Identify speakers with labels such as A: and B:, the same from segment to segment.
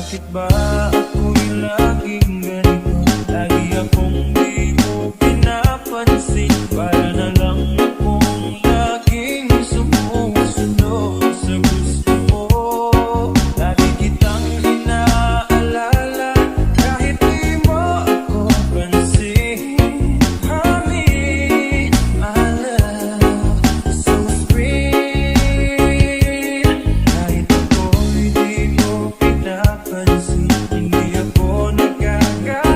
A: Bakit ba ako'y laging ganito? Lagi akong di mo pinapansin. Para na lang akong laging sumusunod sa gusto mo. Lagi kitang inaalala kahit di mo ako pansin. Honey, my love, so sweet. Kahit ako'y di mo pinapansin, hindi ako nagkaka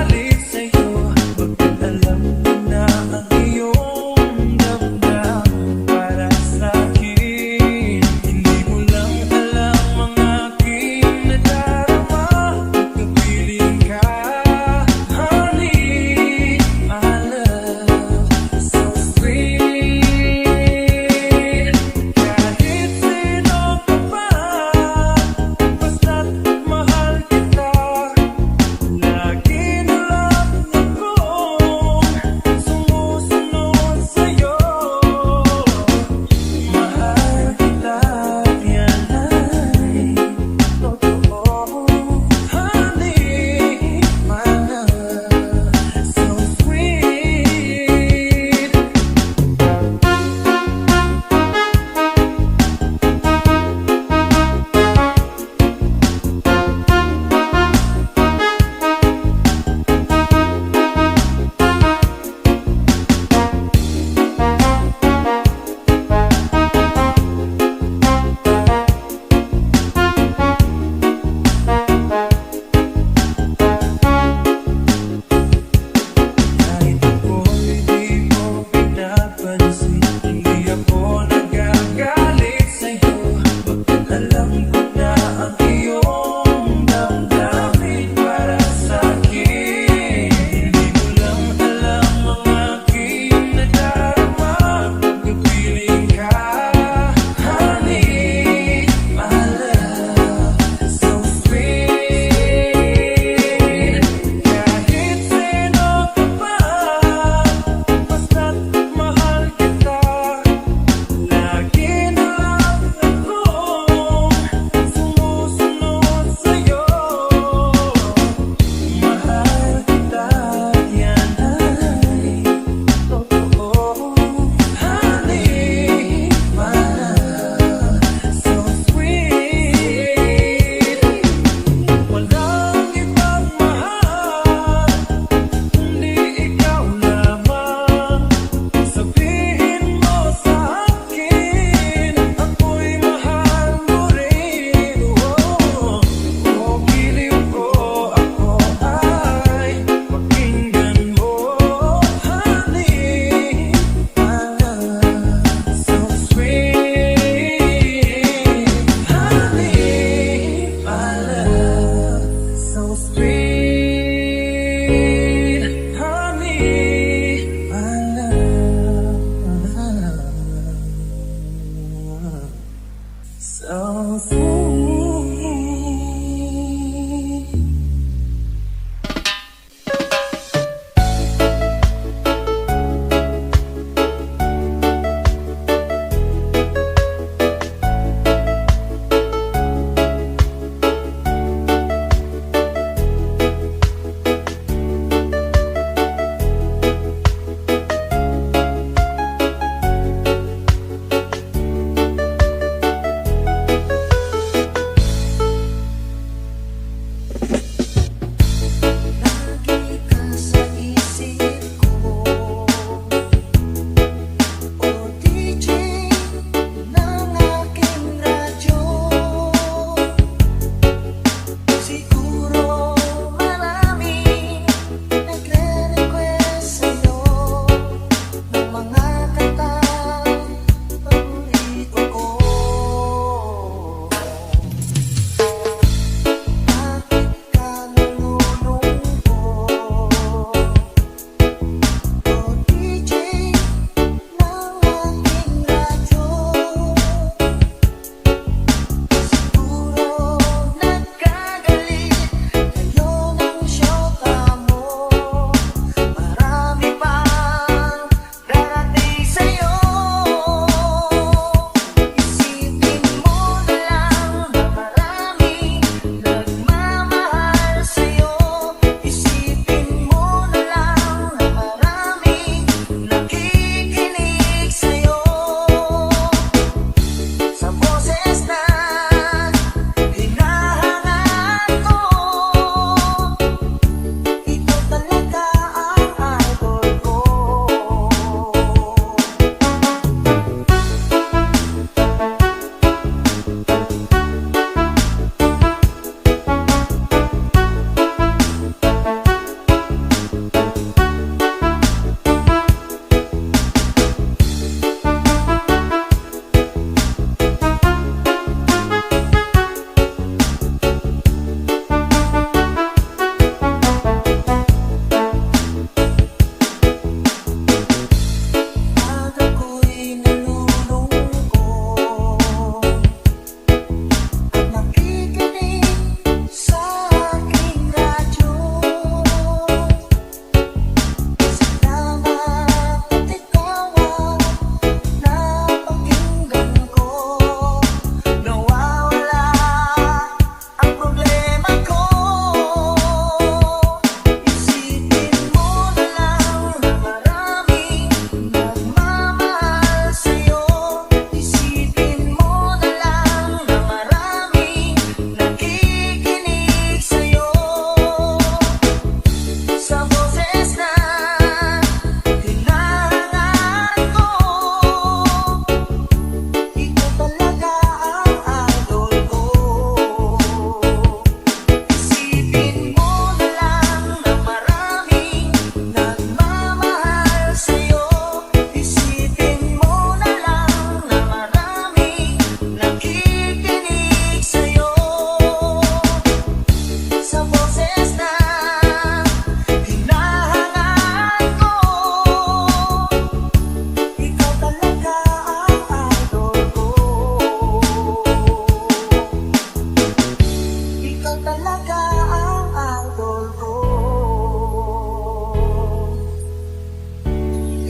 B: talaga ang idol ko.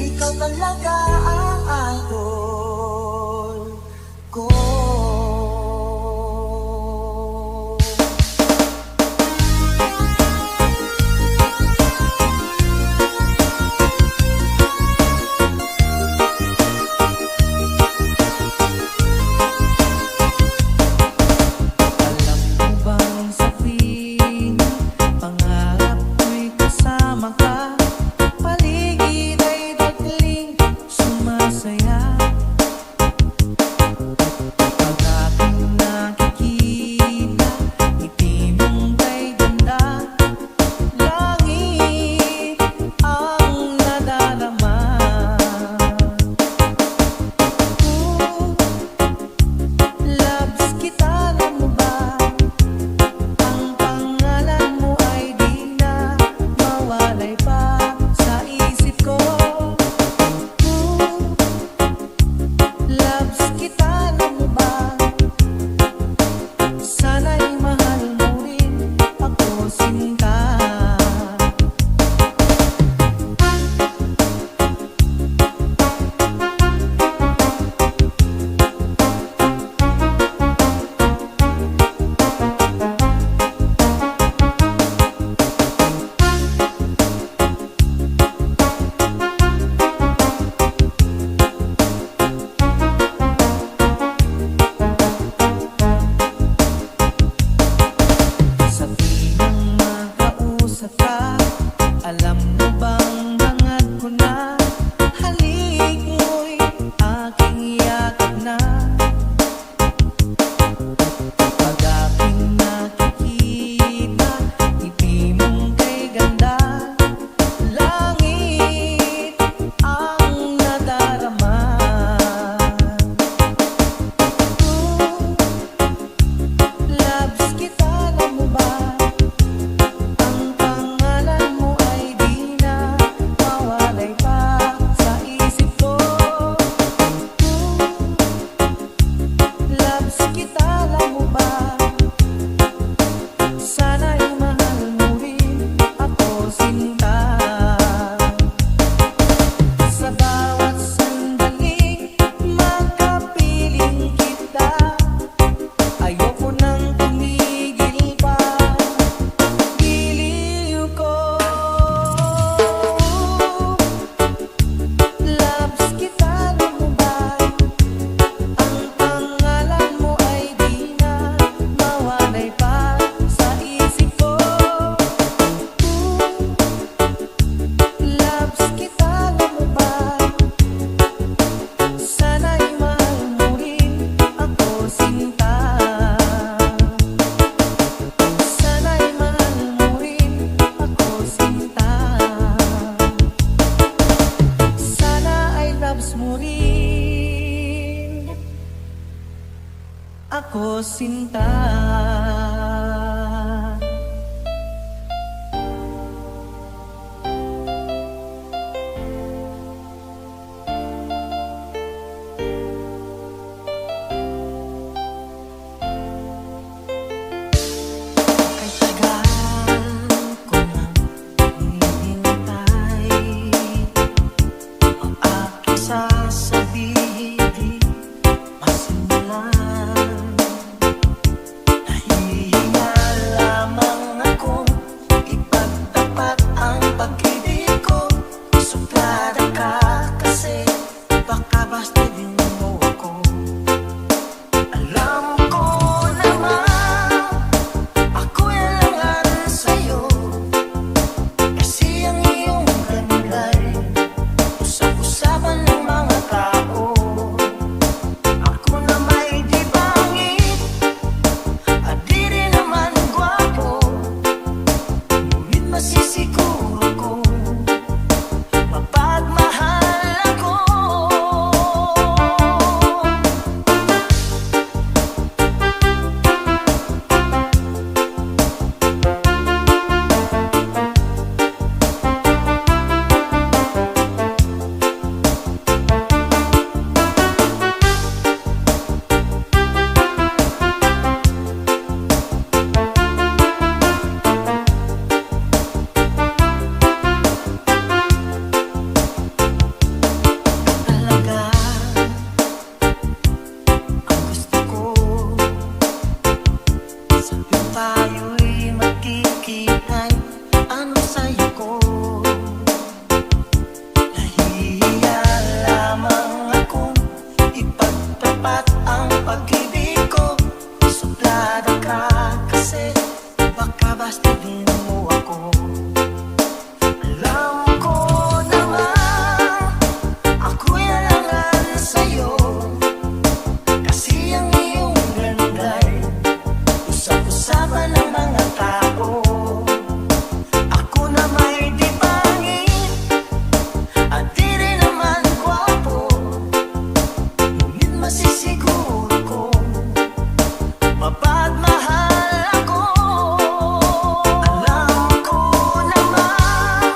B: Ikaw talaga ang idol ko.
A: Alam mo bang sa tuwing pangarap ko'y kasama ka, paligid ay dagling sumasaya. Pag aking nakikita, ngiti mong kay ganda, langit ang nadarama. Loves kita, alam mo ba? Ang pangalan mo ay di na mawalay pa sa isip ko. Loves kita, alam mo ba? Sana'y mahal mo rin ako, sinta. Sa tuwing makausap ka, alam mo bang hangad ko na, halik mo'y aking yakap na. Pag aking nakikita, ngiti mong kay ganda, langit ang nadarama. Loves kita, alam mo ba? Ang pangalan mo ay di na mawalay pa sa isip ko. Loves kita, alam mo ba? Sana'y mahal mo rin ako, sinta. Sa bawat sandaling makapiling kita, ayoko nang tumigil pa. Giliw ko. Loves kita, alam mo ba? Ang pangalan mo ay di na mawalay pa sa isip ko. Loves kita, alam mo ba? Sana'y mahal mo rin ako, sinta. Sana'y mahal mo rin ako, sinta. Sana ay loves mo rin ako, sinta. Ay tagal ko nang hinihintay, ang aking sasabihin di masimulan.
B: piling mo ako. Alam ko naman ako'y alangan sa'yo, kasi ang iyong ganda'y usap-usapan ng mga tao. Ako na may di pangit at di rin naman gwapo, ngunit masisiguro kong mapagmahal ako. Alam ko naman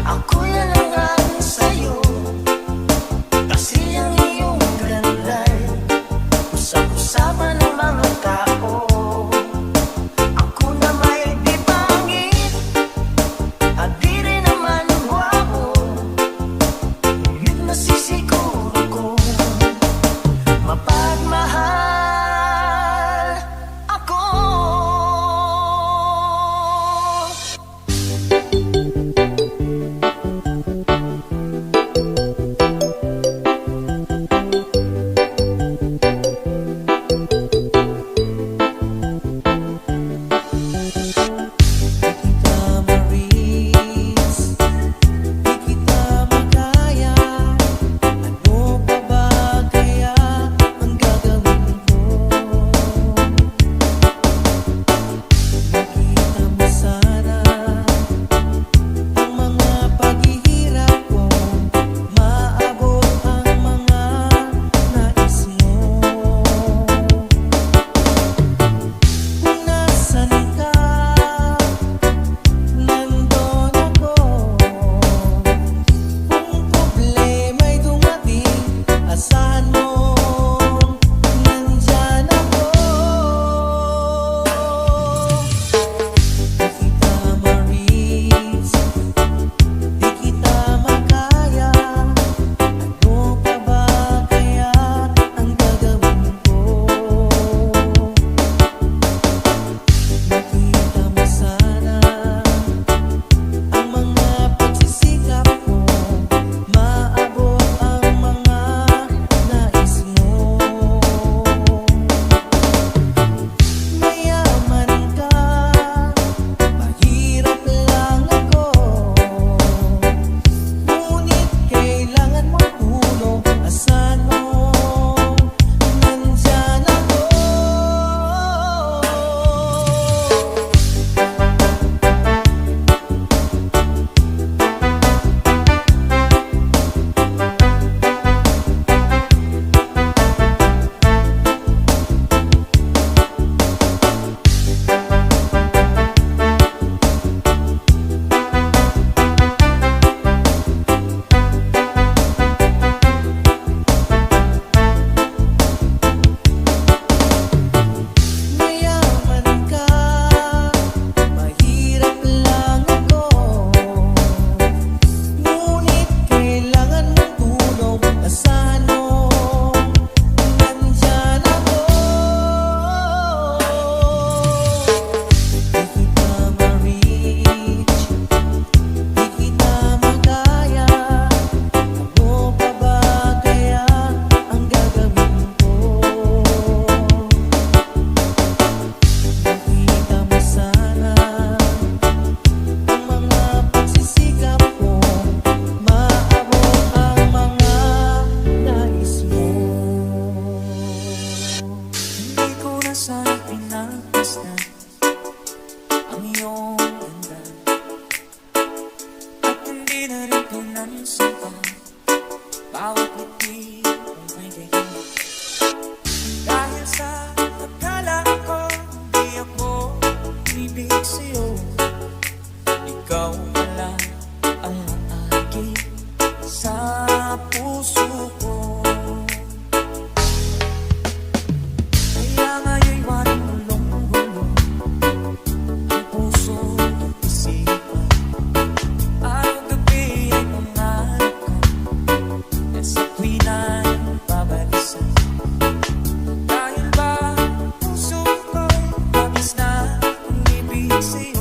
B: ako'y alangan sa'yo, kasi ang iyong ganda'y usap-usapan ng mga tao. Ako na may di pangit at di rin naman gwapo, ngunit masisiguro kong mapagmahal ako.
C: Bawat ngiti ay may dahilan. Dahil sa akala ko di ako ibig sa'yo, ikaw pala ang aking sa puso ko. Kaya ngayon'y waring gulong-gulong ang puso at isipan. Araw-gabi ay pangarap ka, at sa tuwina'y babalisan. Dahil ba puso ko'y labis na ang ibig sa'yo,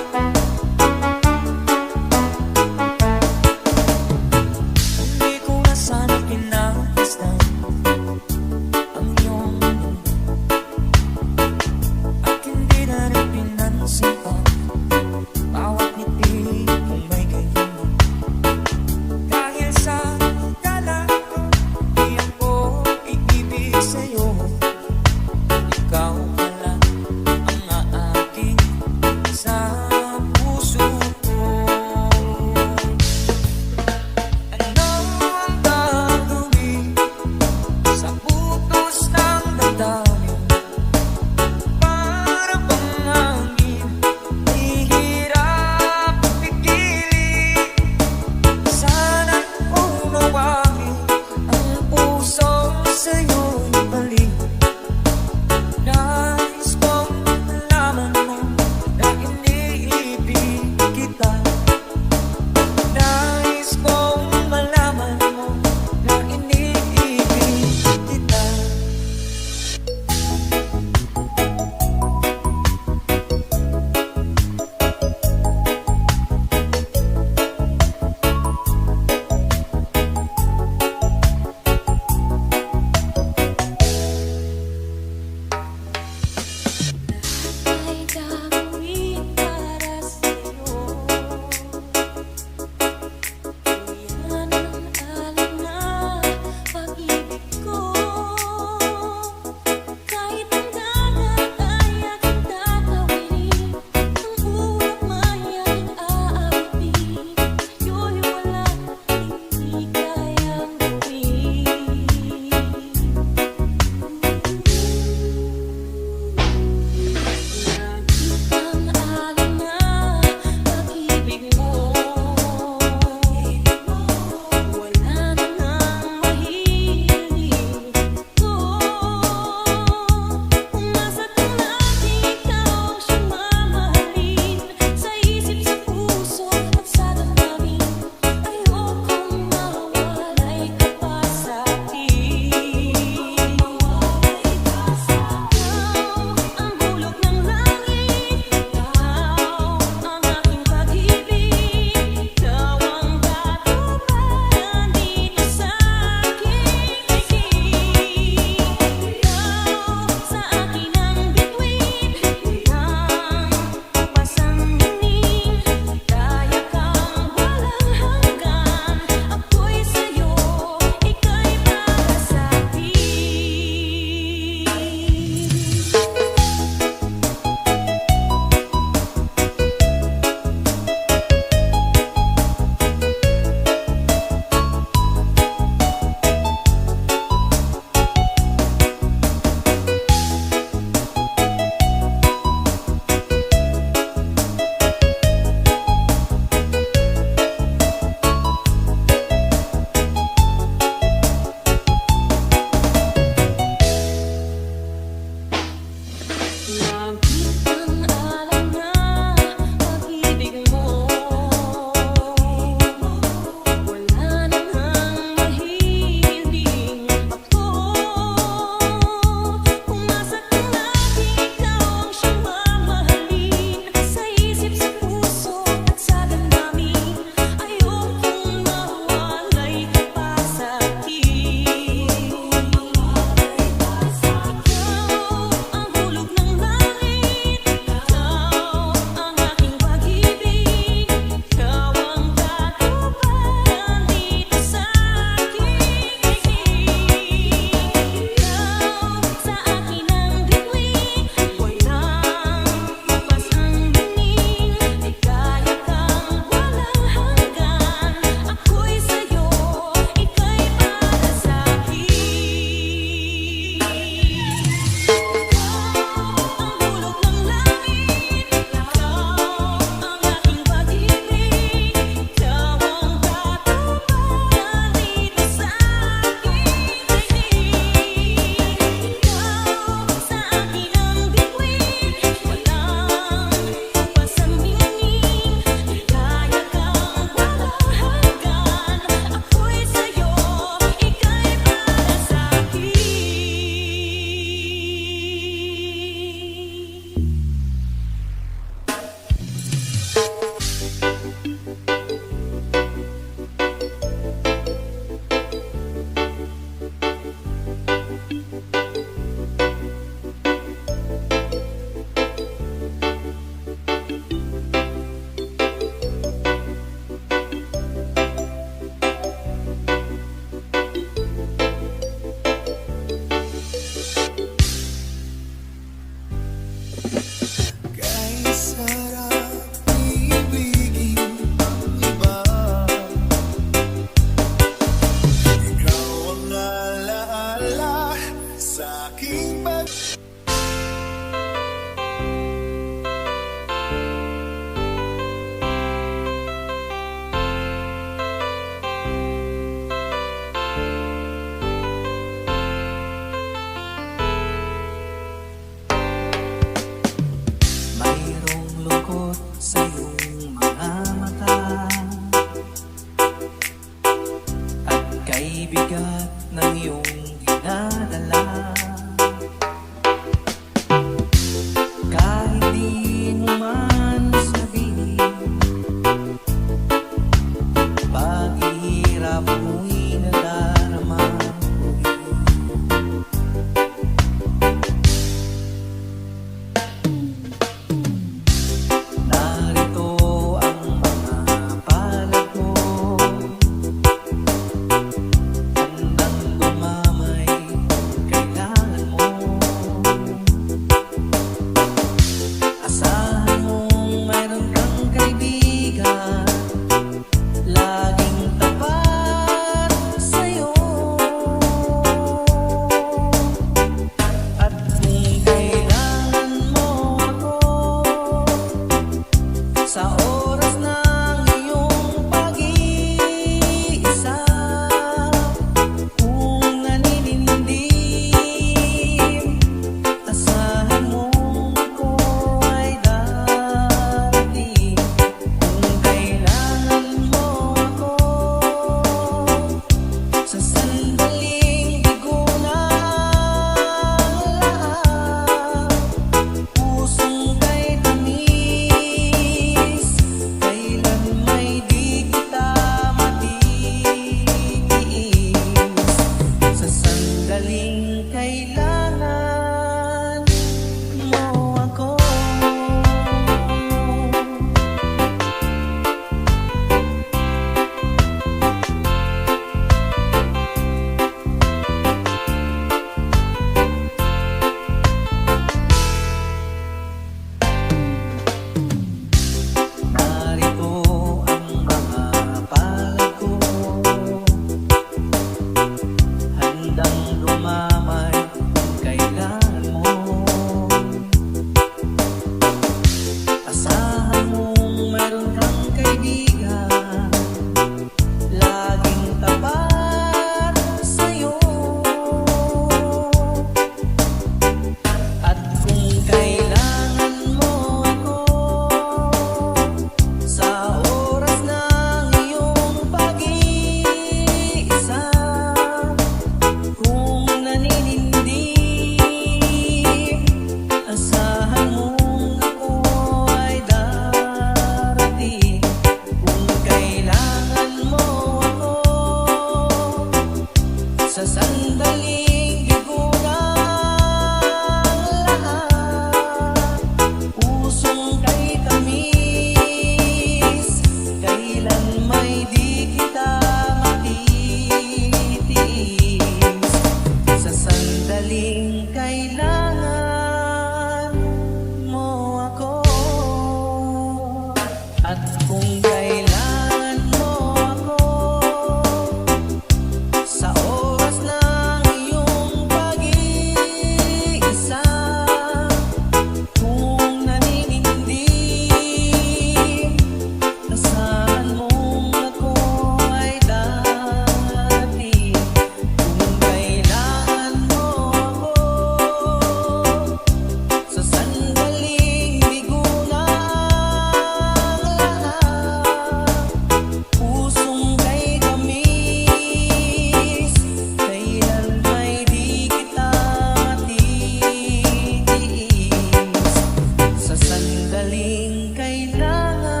A: sakaling kailangan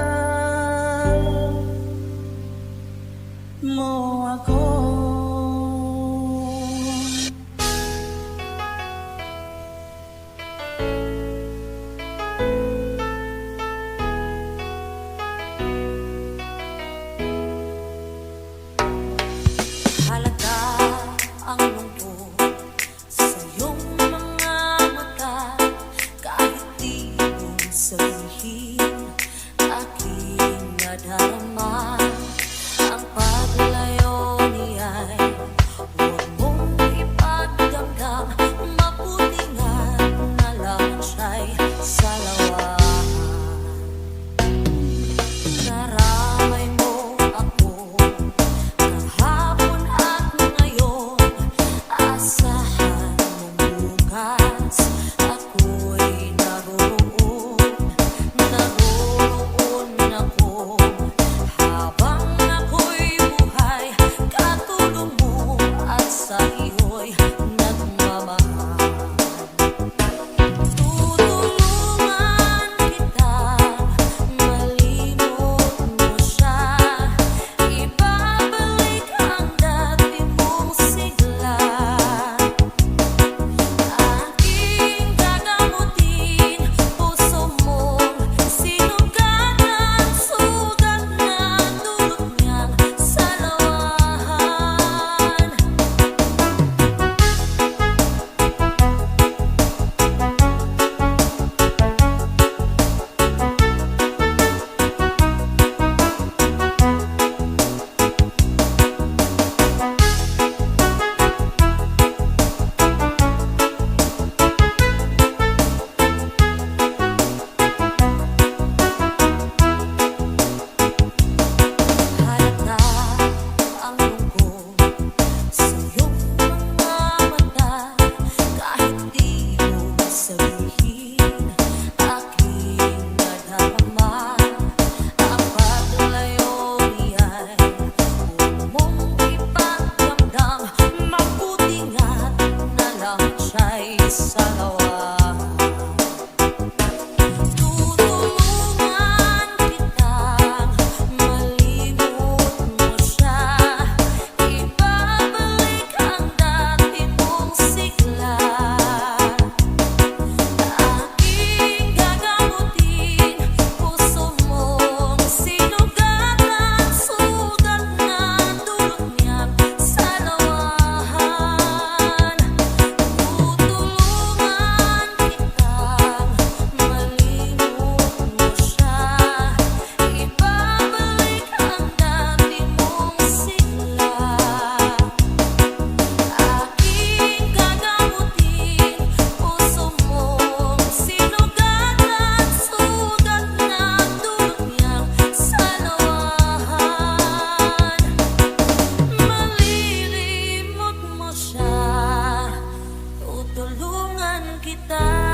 A: mo ako.
C: Halata ang lungkot sa iyong mga mata, kahit di mo sabihin, aking nadarama. Ang paglayo niya'y huwag mong ipagdamdam, mabuti nga na lang siya'y salawahan. Naramay mo ako kahapon at ngayon, asahan mong bukas ako'y naroon ako. Habang ako'y buhay, katulong mo at sa iyo'y nagmamahal. Tutulungan kita, malimot mo siya, ibabalik ang dati mong sigla. Aking gagamutin, puso mong sinugatan, sugat na dulot niyang salawahan. Halata ang lungkot sa iyong mga mata, kahit di mo sabihin, aking nadarama. Ang paglayo niya'y huwag mong ipagdamdam, mabuti nga na lang siya'y salawahan. Tutulungan kitang malimot mo siya, ibabalik ang dati mong sigla. Aking gagamutin, puso mong sinugatan, sugat na dulot niyang salawahan. Tutulungan kitang malimot mo siya, ibabalik ang dati mong sigla. Aking gagamutin, puso mong sinugatan, sugat na dulot niyang salawahan. Malilimot mo siya, tutulungan kita.